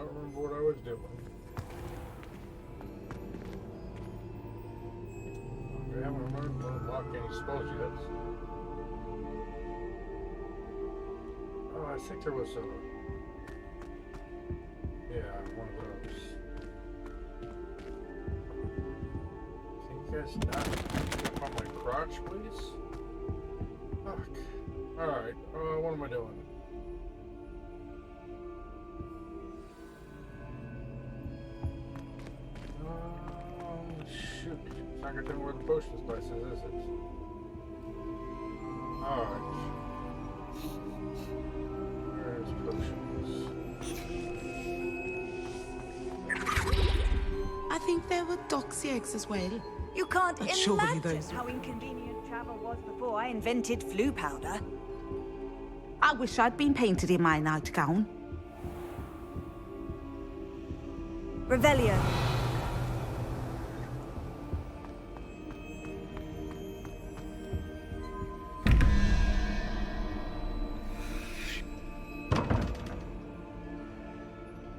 don't remember what I was doing. I haven't remembered to unlock any spells yet. Oh, I think there was a... Yeah, one of those. Can you guys not up on my crotch, please? Fuck. Alright, what am I doing? Shoot. It's not gonna tell me where the potions place is it? Alright. Where's potions? I think there were doxy eggs as well. You can't But surely imagine those- how inconvenient travel was before I invented flu powder. I wish I'd been painted in my nightgown. Revelio.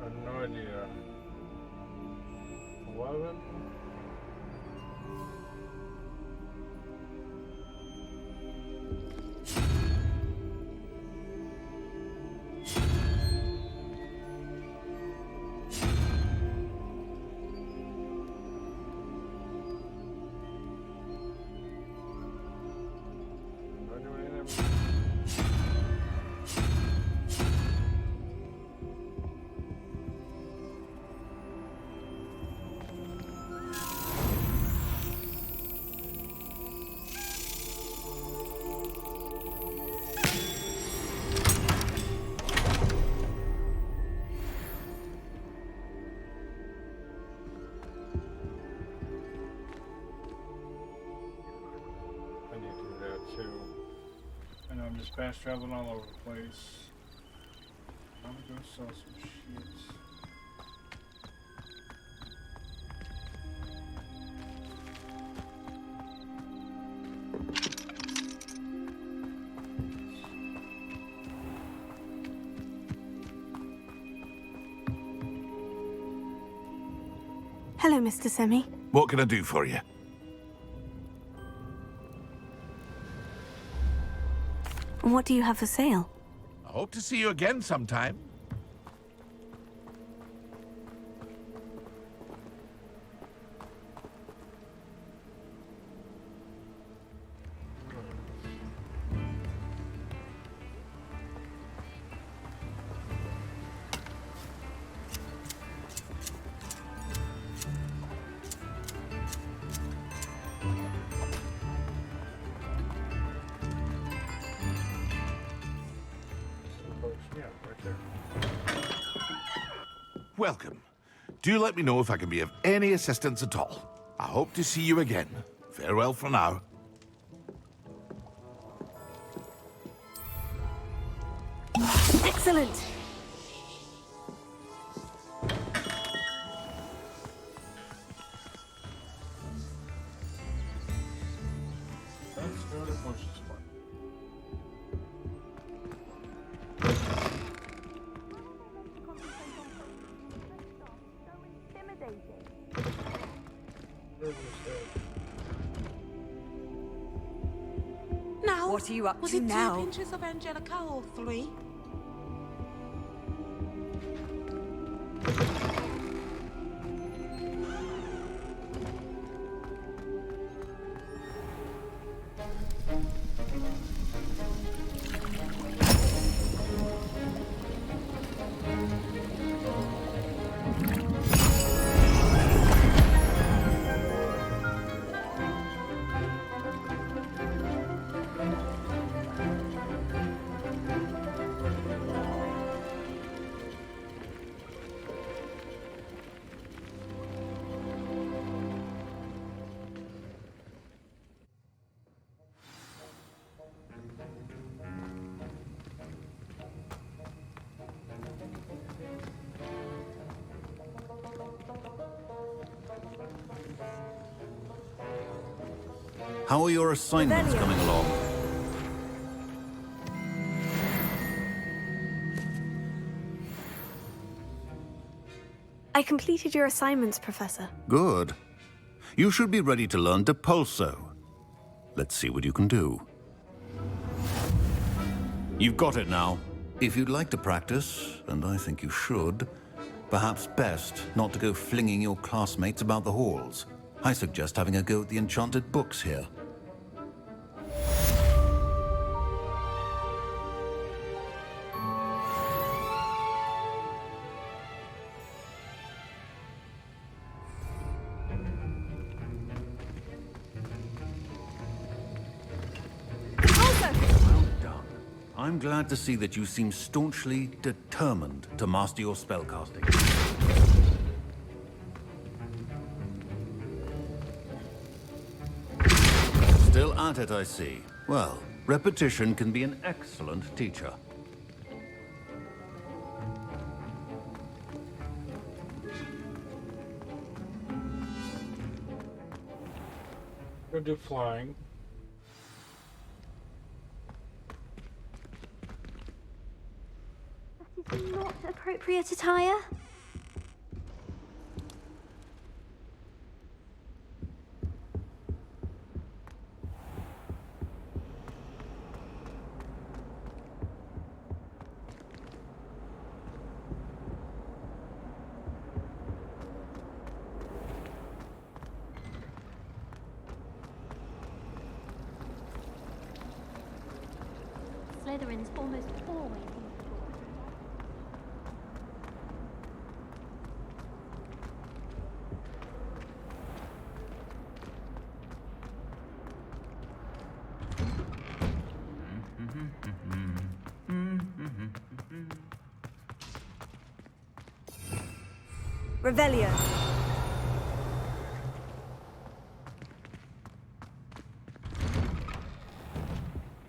I have no idea. 11? And I'm just fast traveling all over the place. I'm gonna sell some shit. Hello, Mr. Semi. What can I do for you? What do you have for sale? I hope to see you again sometime. Yeah, right there. Welcome. Do let me know if I can be of any assistance at all. I hope to see you again. Farewell for now. Excellent! Let's go to potion supply. Where was that? Now, What are you up was to it now? 2 pinches of Angelica or 3? How are your assignments Revelio. coming along? I completed your assignments, Professor. Good. You should be ready to learn Depulso. Let's see what you can do. You've got it now. If you'd like to practice, and I think you should, perhaps best not to go flinging your classmates about the halls. I suggest having a go at the enchanted books here. Well done. I'm glad to see that you seem staunchly determined to master your spellcasting. Still at it, I see. Well, repetition can be an excellent teacher. Go do flying. That is not appropriate attire. Slytherin's almost always in the door. Revelio.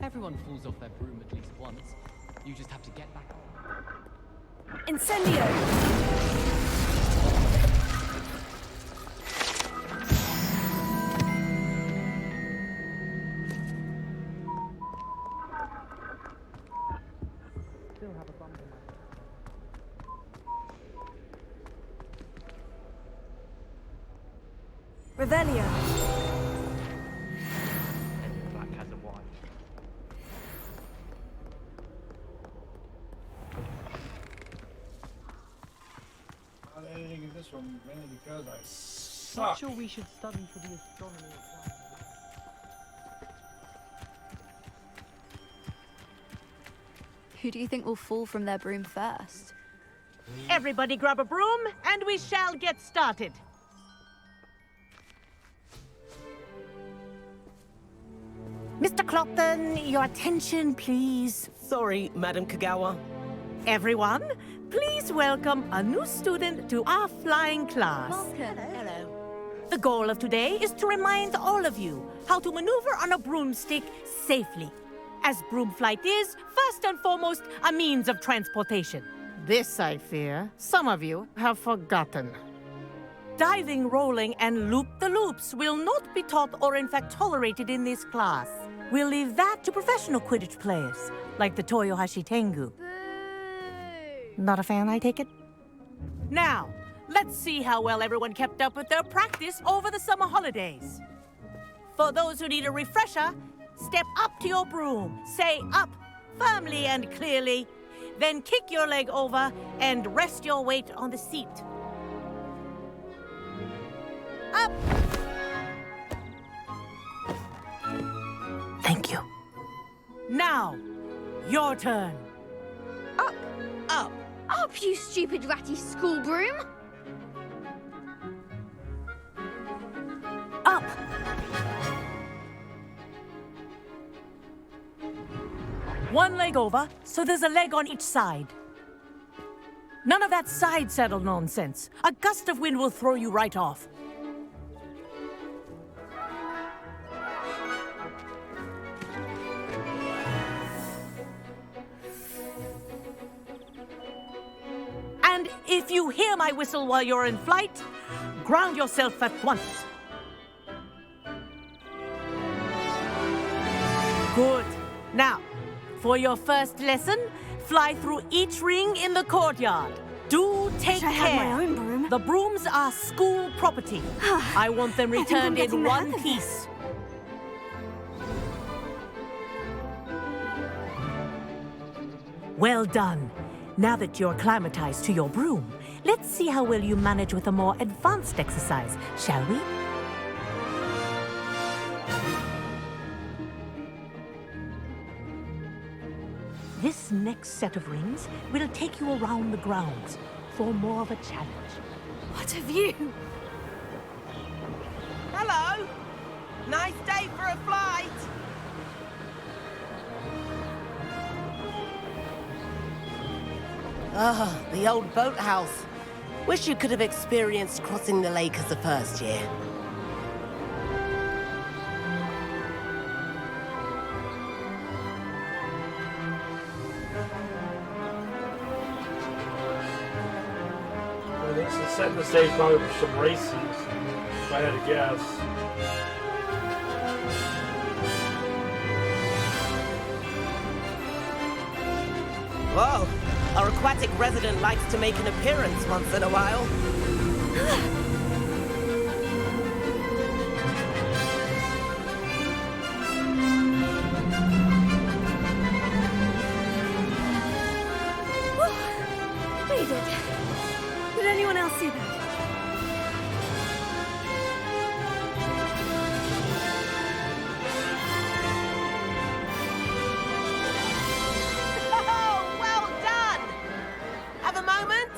Everyone falls off their broom at least once. You just have to get back on. Incendio. Revelio. Black has a wife. I didn't get this one mainly because I Not suck. sure we should study for the astronomy exam. Who do you think will fall from their broom first? Everybody grab a broom, and we shall get started. Mr. Clopton, your attention, please. Sorry, Madam Kagawa. Everyone, please welcome a new student to our flying class. Welcome. Hello. The goal of today is to remind all of you how to maneuver on a broomstick safely, as broom flight is, first and foremost, a means of transportation. This, I fear, some of you have forgotten. Diving, rolling, and loop-the-loops will not be taught or in fact tolerated in this class. We'll leave that to professional Quidditch players, like the Toyohashi Tengu. Not a fan, I take it? Now, let's see how well everyone kept up with their practice over the summer holidays. For those who need a refresher, step up to your broom, say up, firmly and clearly, then kick your leg over and rest your weight on the seat. Up! Thank you. Now, your turn. Up. Up. Up, you stupid ratty school broom. Up. One leg over, so there's a leg on each side. None of that side saddle nonsense. A gust of wind will throw you right off. And if you hear my whistle while you're in flight, ground yourself at once. Good. Now, for your first lesson, fly through each ring in the courtyard. Do take I care. had my own broom. The brooms are school property. I want them I think I'm returned getting in the one hang of piece. Well done. Now that you're acclimatized to your broom, let's see how well you manage with a more advanced exercise, shall we? This next set of rings will take you around the grounds for more of a challenge. What a view! Hello. Nice day for a flight. Ah, the old boathouse. Wish you could have experienced crossing the lake as a first year. Well, this is setting the stage probably for some races, if I had to guess. Whoa, our aquatic resident likes to make an appearance once in a while. We did. Did anyone else see that? Oh, well done! Have a moment?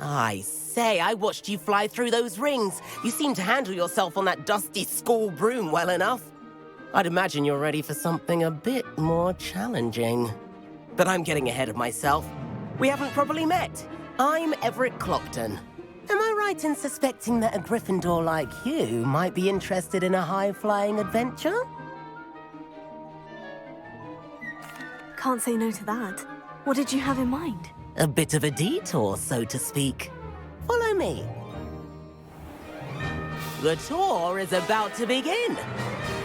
I say, I watched you fly through those rings. You seem to handle yourself on that dusty school broom well enough. I'd imagine you're ready for something a bit more challenging. But I'm getting ahead of myself. We haven't properly met. I'm Everett Clopton. Am I right in suspecting that a Gryffindor like you might be interested in a high-flying adventure? Can't say no to that. What did you have in mind? A bit of a detour, so to speak. Follow me. The tour is about to begin.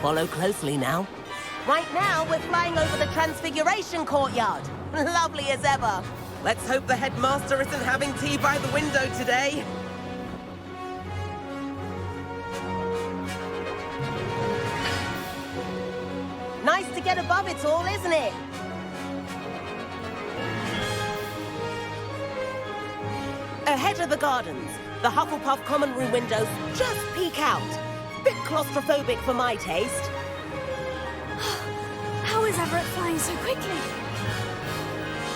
Follow closely now. Right now, we're flying over the Transfiguration Courtyard. Lovely as ever. Let's hope the headmaster isn't having tea by the window today. Nice to get above it all, isn't it? Ahead of the gardens, the Hufflepuff common room windows just peek out. Bit claustrophobic for my taste. How is Everett flying so quickly?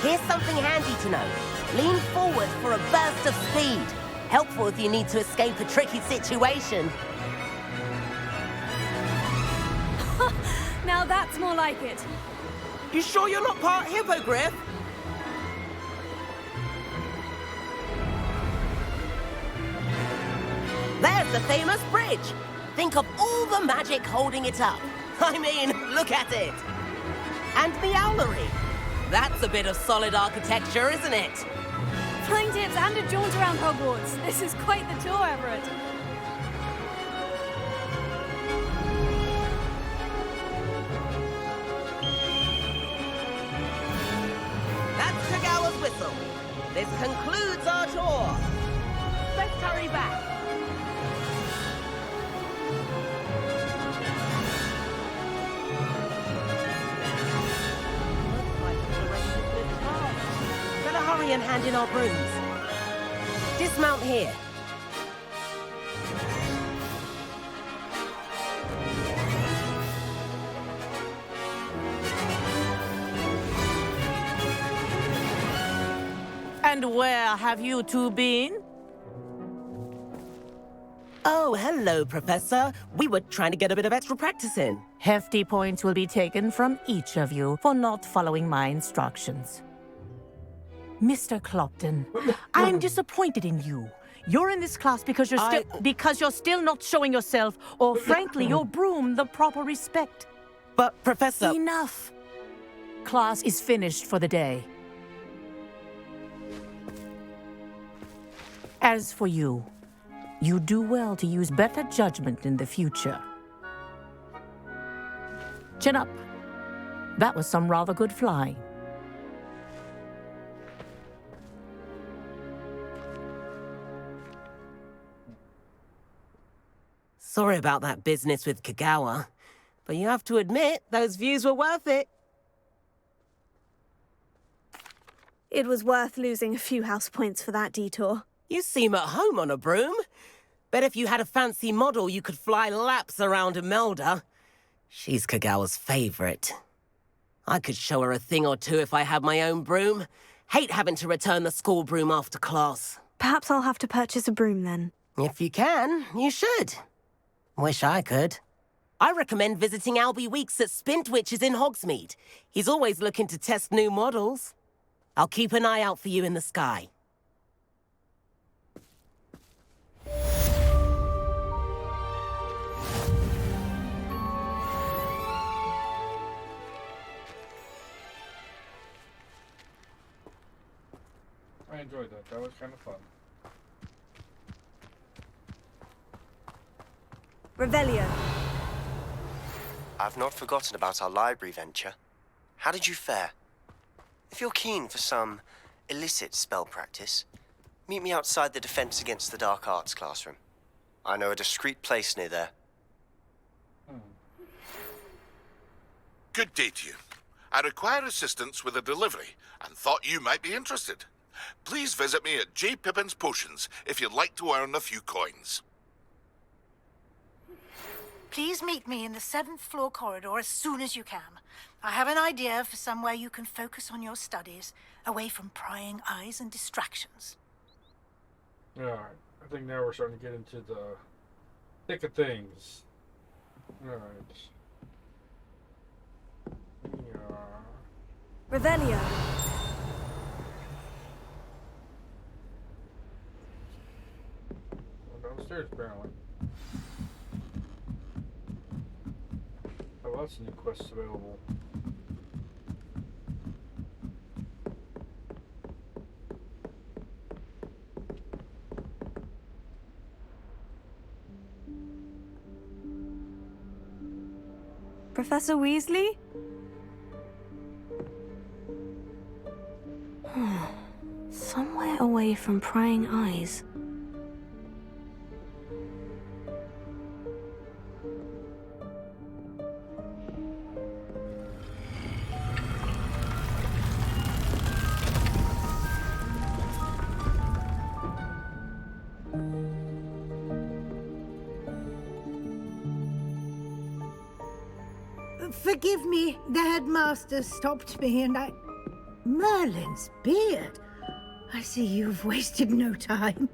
Here's something handy to know. Lean forward for a burst of speed. Helpful if you need to escape a tricky situation. Now that's more like it. You sure you're not part hippogriff? There's the famous bridge. Think of all the magic holding it up. I mean, look at it. And the owlery. That's a bit of solid architecture, isn't it? Flying tips and a jaunt around Hogwarts. This is quite the tour, Everett. That's Kagawa's whistle. This concludes our tour. Let's hurry back. Better hurry and hand in our brooms. Dismount here. And where have you two been? Oh, hello, Professor. We were trying to get a bit of extra practice in. Hefty points will be taken from each of you for not following my instructions. Mr. Clopton, I'm disappointed in you. You're in this class because you're still not showing yourself, or frankly, your broom the proper respect. But, Professor... Enough. Class is finished for the day. As for you, you do well to use better judgment in the future. Chin up. That was some rather good flying. Sorry about that business with Kagawa, but you have to admit, those views were worth it. It was worth losing a few house points for that detour. You seem at home on a broom. Bet if you had a fancy model, you could fly laps around Imelda. She's Kagawa's favorite. I could show her a thing or two if I had my own broom. Hate having to return the school broom after class. Perhaps I'll have to purchase a broom then. If you can, you should. Wish I could. I recommend visiting Albie Weeks at Spintwitches in Hogsmeade. He's always looking to test new models. I'll keep an eye out for you in the sky. I enjoyed that. That was kind of fun. Revelio. I've not forgotten about our library venture. How did you fare? If you're keen for some illicit spell practice, meet me outside the Defense Against the Dark Arts classroom. I know a discreet place near there. Good day to you. I require assistance with a delivery and thought you might be interested. Please visit me at J. Pippin's Potions if you'd like to earn a few coins. Please meet me in the 7th floor corridor as soon as you can. I have an idea for somewhere you can focus on your studies, away from prying eyes and distractions. Alright, I think now we're starting to get into the thick of things. Alright. Yeah. Revelio. Downstairs, apparently. Oh, lots of new quests available. Professor Weasley? Somewhere away from prying eyes. Forgive me, the headmaster stopped me and I... Merlin's beard. I see you've wasted no time.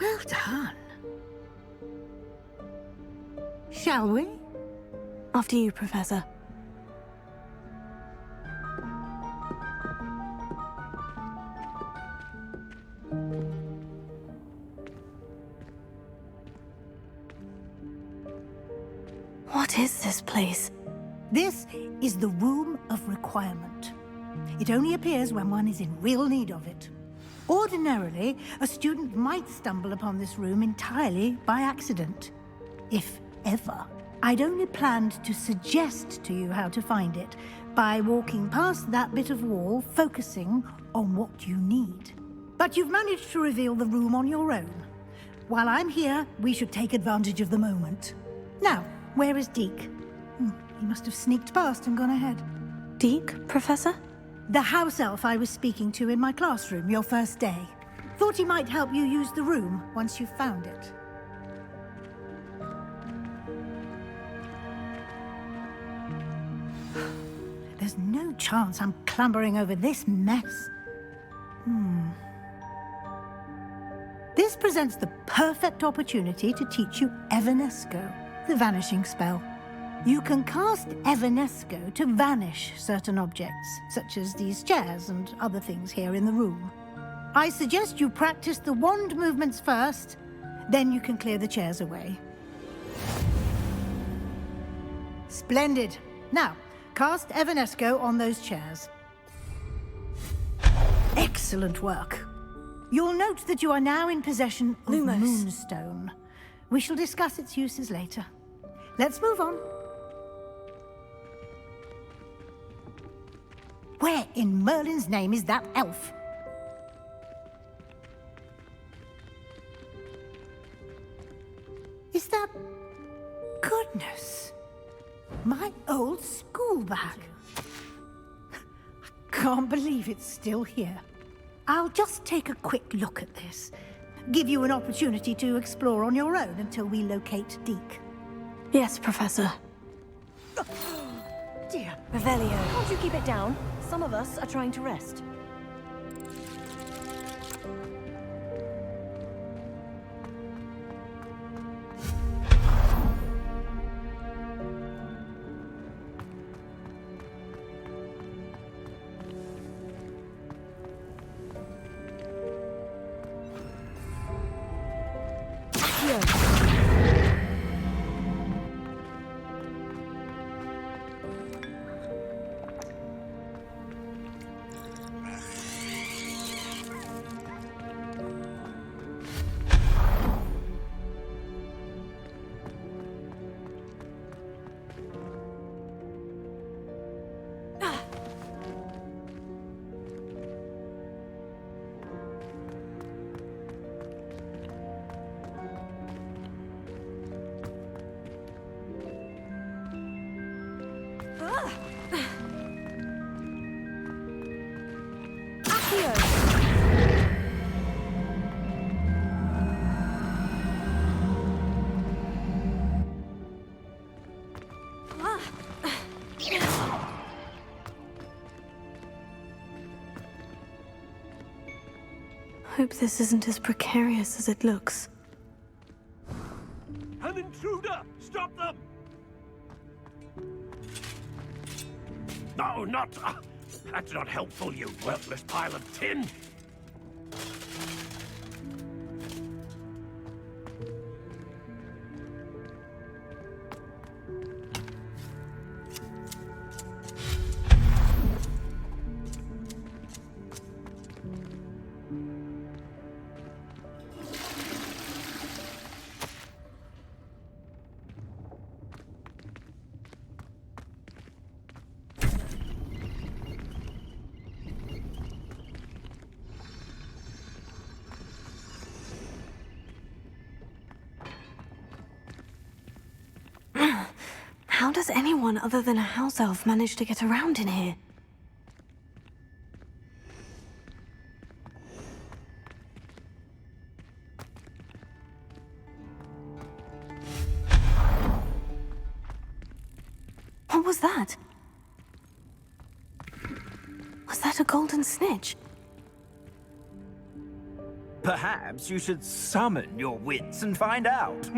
Well done. Shall we? After you, Professor. What is this place? This is the Room of Requirement. It only appears when one is in real need of it. Ordinarily, a student might stumble upon this room entirely by accident. If ever. I'd only planned to suggest to you how to find it by walking past that bit of wall, focusing on what you need. But you've managed to reveal the room on your own. While I'm here, we should take advantage of the moment. Now, where is Deke? He must have sneaked past and gone ahead. Deke, Professor? The house elf I was speaking to in my classroom your first day. Thought he might help you use the room once you've found it. There's no chance I'm clambering over this mess. This presents the perfect opportunity to teach you Evanesco, the vanishing spell. You can cast Evanesco to vanish certain objects, such as these chairs and other things here in the room. I suggest you practice the wand movements first, then you can clear the chairs away. Splendid. Now, cast Evanesco on those chairs. Excellent work. You'll note that you are now in possession of Lumos. Moonstone. We shall discuss its uses later. Let's move on. Where in Merlin's name is that elf? Is that... Goodness. My old school bag. I can't believe it's still here. I'll just take a quick look at this. Give you an opportunity to explore on your own until we locate Deke. Yes, Professor. Dear. Revelio, can't you keep it down? Some of us are trying to rest. Hope this isn't as precarious as it looks. An intruder! Stop them! No, not... that's not helpful, you worthless pile of tin! How does anyone other than a house elf manage to get around in here? What was that? Was that a golden snitch? Perhaps you should summon your wits and find out.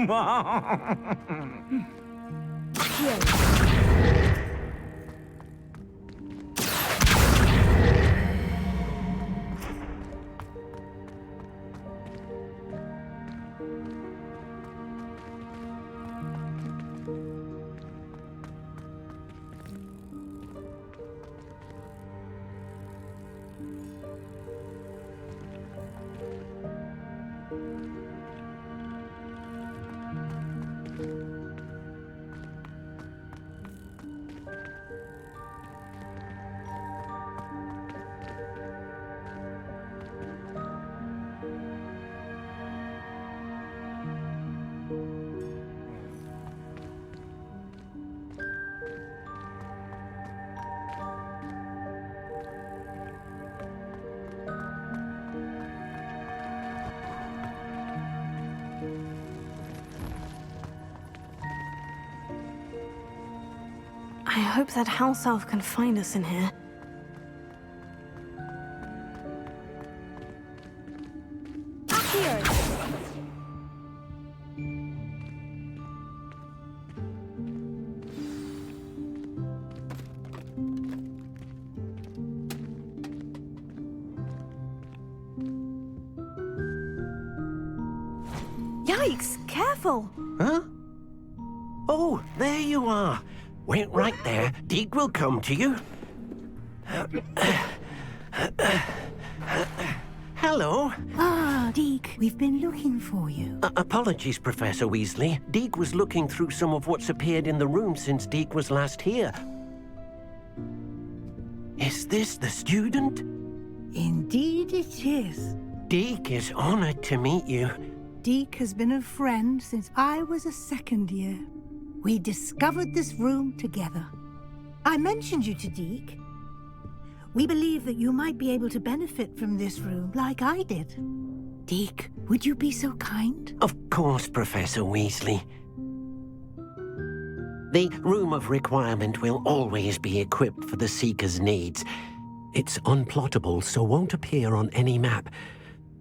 I hope that house elf can find us in here. Yikes! Careful! Huh? Oh, there you are. Wait right there. Deke will come to you. Hello. Ah, Deke, we've been looking for you. Apologies, Professor Weasley. Deke was looking through some of what's appeared in the room since Deke was last here. Is Is this the student? Indeed it is. Deke is honored to meet you. Deke has been a friend since I was a second year. We discovered this room together. I mentioned you to Deke. We believe that you might be able to benefit from this room like I did. Deke, would you be so kind? Of course, Professor Weasley. The Room of Requirement will always be equipped for the Seeker's needs. It's unplottable, so won't appear on any map.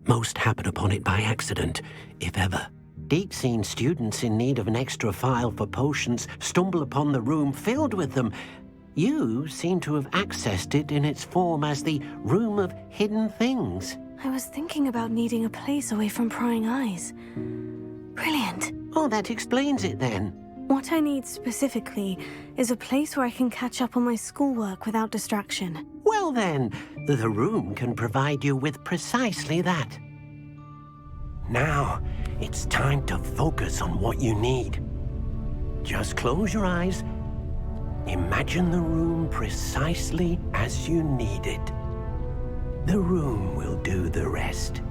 Most happen upon it by accident, if ever. Deke's seen students in need of an extra file for potions stumble upon the room filled with them. You seem to have accessed it in its form as the Room of Hidden Things. I was thinking about needing a place away from prying eyes. Brilliant. Oh, that explains it then. What I need specifically is a place where I can catch up on my schoolwork without distraction. Well then, the room can provide you with precisely that. Now, it's time to focus on what you need. Just close your eyes. Imagine the room precisely as you need it. The room will do the rest.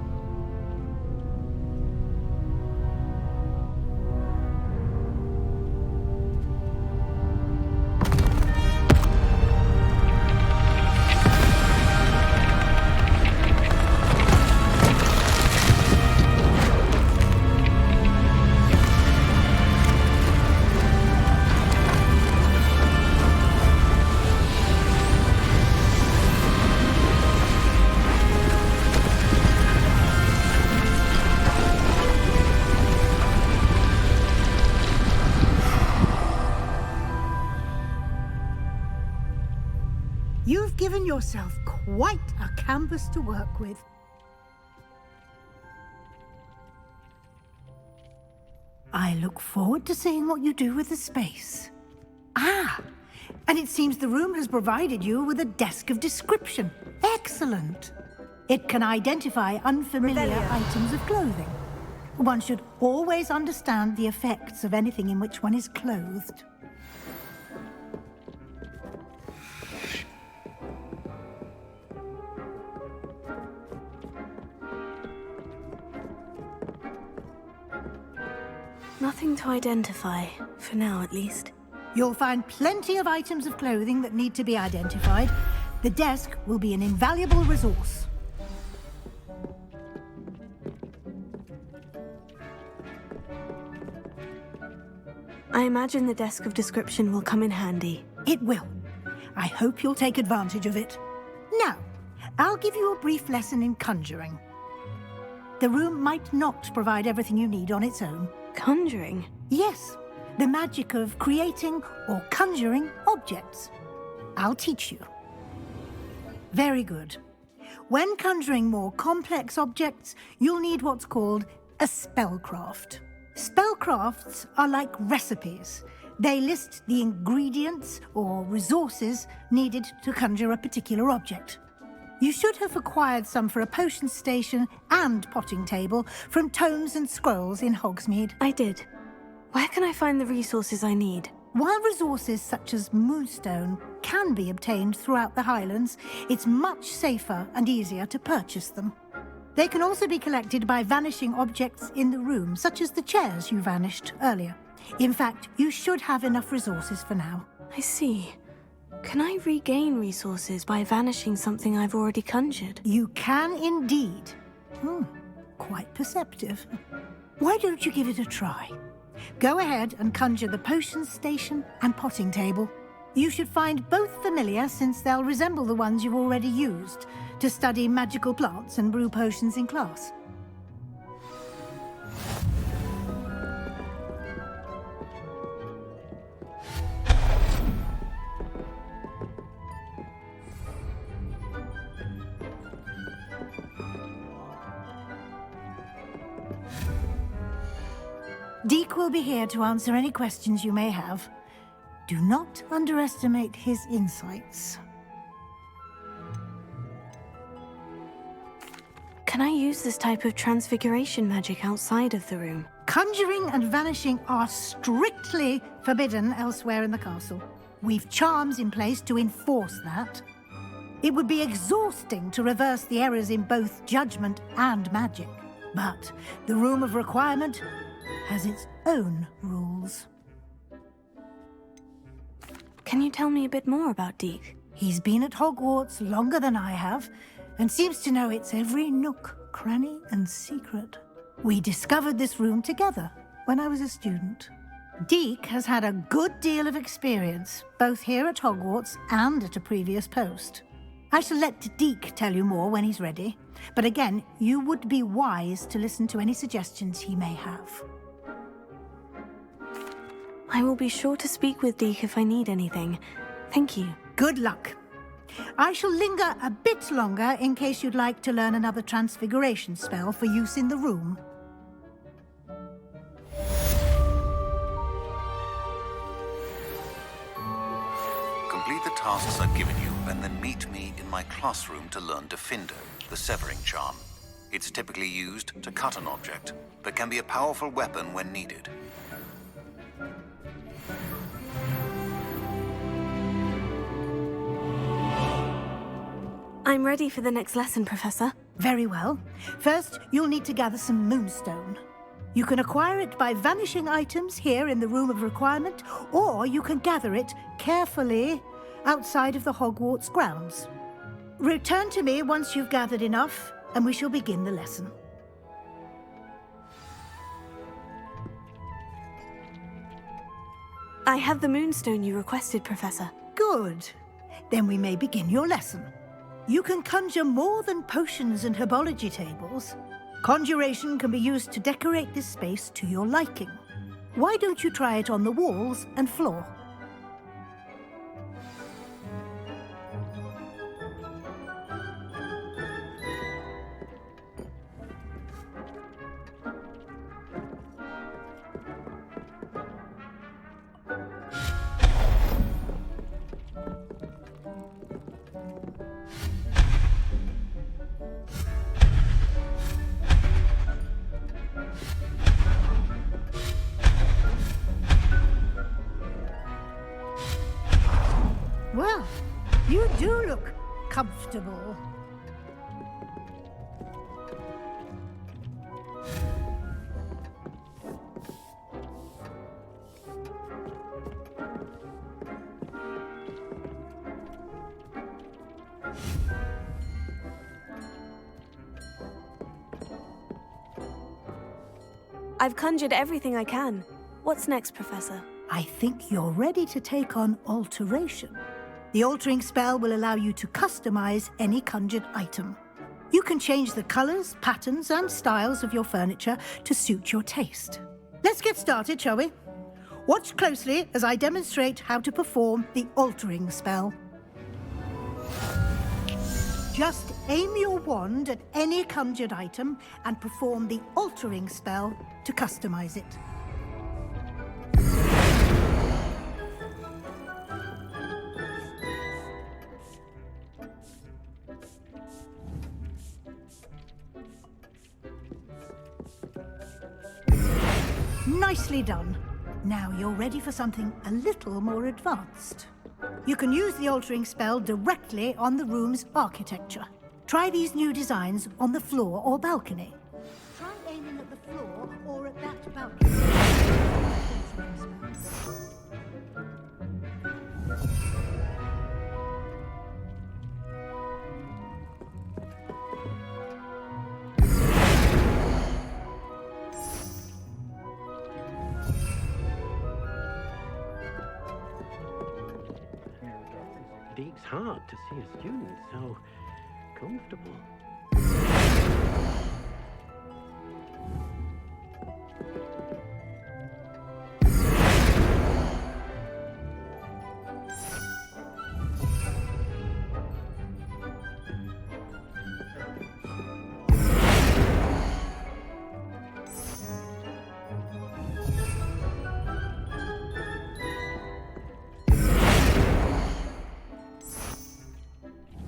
You've given yourself quite a canvas to work with. I look forward to seeing what you do with the space. Ah, and it seems the room has provided you with a desk of description. Excellent. It can identify unfamiliar items of clothing. One should always understand the effects of anything in which one is clothed. Nothing to identify, for now at least. You'll find plenty of items of clothing that need to be identified. The desk will be an invaluable resource. I imagine the desk of description will come in handy. It will. I hope you'll take advantage of it. Now, I'll give you a brief lesson in conjuring. The room might not provide everything you need on its own. Conjuring? Yes, the magic of creating or conjuring objects. I'll teach you. Very good. When conjuring more complex objects, you'll need what's called a spellcraft. Spellcrafts are like recipes. They list the ingredients or resources needed to conjure a particular object. You should have acquired some for a potion station and potting table from tomes and scrolls in Hogsmeade. I did. Where can I find the resources I need? While resources such as moonstone can be obtained throughout the Highlands, it's much safer and easier to purchase them. They can also be collected by vanishing objects in the room, such as the chairs you vanished earlier. In fact, you should have enough resources for now. I see. Can I regain resources by vanishing something I've already conjured? You can indeed. Quite perceptive. Why don't you give it a try? Go ahead and conjure the potion station and potting table. You should find both familiar, since they'll resemble the ones you've already used to study magical plants and brew potions in class. Deke will be here to answer any questions you may have. Do not underestimate his insights. Can I use this type of transfiguration magic outside of the room? Conjuring and vanishing are strictly forbidden elsewhere in the castle. We've charms in place to enforce that. It would be exhausting to reverse the errors in both judgment and magic. But the Room of Requirement has its own rules. Can you tell me a bit more about Deke? He's been at Hogwarts longer than I have, and seems to know its every nook, cranny, and secret. We discovered this room together when I was a student. Deke has had a good deal of experience, both here at Hogwarts and at a previous post. I shall let Deke tell you more when he's ready, but again, you would be wise to listen to any suggestions he may have. I will be sure to speak with Deke if I need anything. Thank you. Good luck. I shall linger a bit longer in case you'd like to learn another transfiguration spell for use in the room. Complete the tasks I've given you, and then meet me in my classroom to learn Defindo, the severing charm. It's typically used to cut an object, but can be a powerful weapon when needed. I'm ready for the next lesson, Professor. Very well. First, you'll need to gather some moonstone. You can acquire it by vanishing items here in the Room of Requirement, or you can gather it carefully outside of the Hogwarts grounds. Return to me once you've gathered enough, and we shall begin the lesson. I have the moonstone you requested, Professor. Good. Then we may begin your lesson. You can conjure more than potions and herbology tables. Conjuration can be used to decorate this space to your liking. Why don't you try it on the walls and floor? Well, you do look comfortable. I've conjured everything I can. What's next, Professor? I think you're ready to take on alteration. The altering spell will allow you to customize any conjured item. You can change the colors, patterns, and styles of your furniture to suit your taste. Let's get started, shall we? Watch closely as I demonstrate how to perform the altering spell. Just aim your wand at any conjured item and perform the altering spell to customize it. Nicely done. Now you're ready for something a little more advanced. You can use the altering spell directly on the room's architecture. Try these new designs on the floor or balcony. Try aiming at the floor or at that balcony. Deke's hard to see a student so comfortable.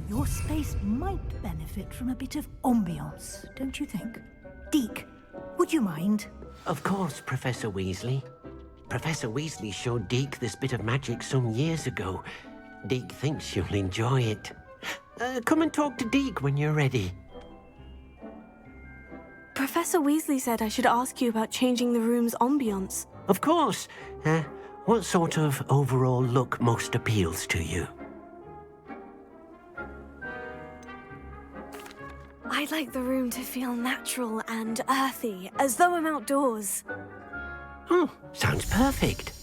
Your space might benefit from a bit of ambiance, don't you think? Deke, would you mind? Of course, Professor Weasley. Professor Weasley showed Deke this bit of magic some years ago. Deke thinks you'll enjoy it. Come and talk to Deke when you're ready. Professor Weasley said I should ask you about changing the room's ambience. Of course. What sort of overall look most appeals to you? I'd like the room to feel natural and earthy, as though I'm outdoors. Oh, sounds perfect.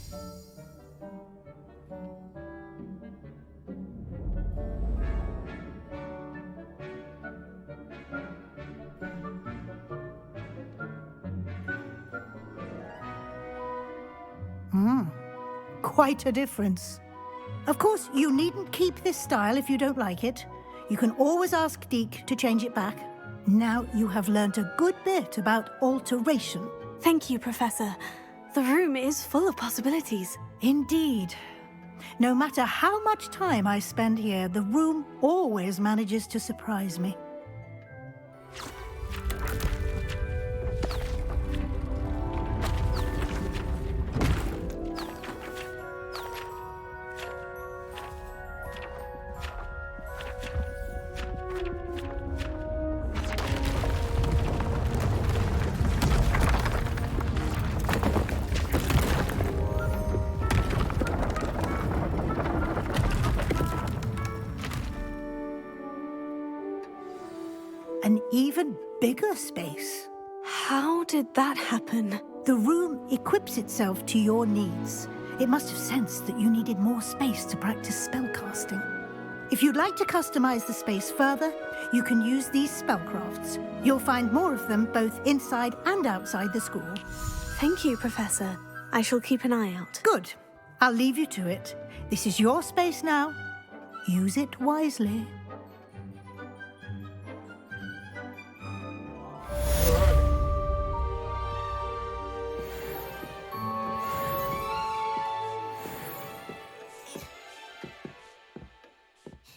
Quite a difference. Of course, you needn't keep this style if you don't like it. You can always ask Deke to change it back. Now you have learnt a good bit about alteration. Thank you, Professor. The room is full of possibilities. Indeed. No matter how much time I spend here, the room always manages to surprise me. An even bigger space. How did that happen? The room equips itself to your needs. It must have sensed that you needed more space to practice spellcasting. If you'd like to customize the space further, you can use these spellcrafts. You'll find more of them both inside and outside the school. Thank you, Professor. I shall keep an eye out. Good. I'll leave you to it. This is your space now. Use it wisely.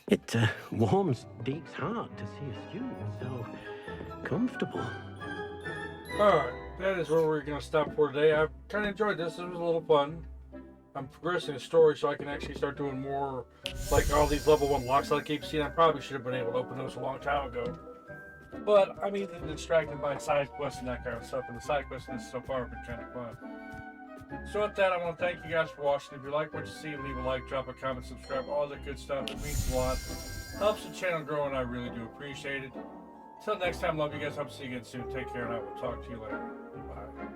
It warms Deke's heart to see a student so comfortable. Alright, that is where we're going to stop for today. I kind of enjoyed this. It was a little fun. I'm progressing the story so I can actually start doing more, like all these level 1 locks that I keep seeing. I probably should have been able to open those a long time ago. But I'm either distracted by side quests and that kind of stuff, and the side quests so far have been kind of fun. So with that, I want to thank you guys for watching. If you like what you see, leave a like, drop a comment, subscribe, all that good stuff. It means a lot. Helps the channel grow, and I really do appreciate it. Until next time, love you guys. Hope to see you again soon. Take care, and I will talk to you later. Bye.